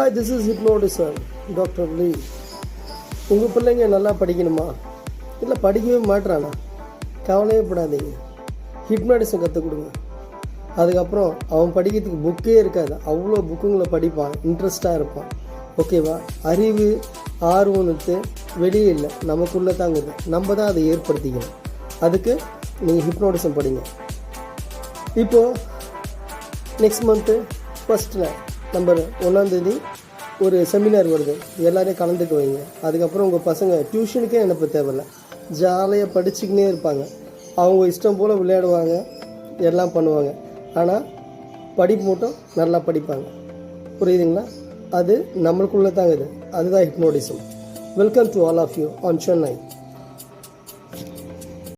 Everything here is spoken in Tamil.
Hi, this is Hypnotiser, Dr. Lee. உங்கள் பிள்ளைங்க நல்லா படிக்கணுமா, இல்லை படிக்கவே மாட்டுறானா? கவலையே படாதீங்க. ஹிப்னாட்டிசம் கற்றுக் கொடுங்க. அதுக்கப்புறம் அவன் படிக்கிறதுக்கு புக்கே இருக்காது, அவ்வளோ புக்குங்களை படிப்பான், இன்ட்ரெஸ்டாக இருப்பான். ஓகேவா? அறிவு ஆர்வம்னுட்டு வெளியே இல்லை, நமக்குள்ளே தாங்குது. நம்ம தான் அதை ஏற்படுத்திக்கணும். அதுக்கு நீங்கள் ஹிப்னாட்டிசம் படிங்க. இப்போது நெக்ஸ்ட் மந்த்து ஃபஸ்ட்டில் நம்பர் 1 ஒரு செமினார் வருது, எல்லோரையும் கலந்துக்க வைங்க. அதுக்கப்புறம் உங்கள் பசங்க டியூஷனுக்கே அனுப்ப தேவையில்லை, ஜாலியாக படிச்சுக்கினே இருப்பாங்க. அவங்க இஷ்டம் போல் விளையாடுவாங்க, எல்லாம் பண்ணுவாங்க. ஆனால் படிப்பு மட்டும் நல்லா படிப்பாங்க. புரியுதுங்களா? அது நம்மளுக்குள்ளே தாங்க. அதுதான் hypnotism. Welcome to all of you on Chennai.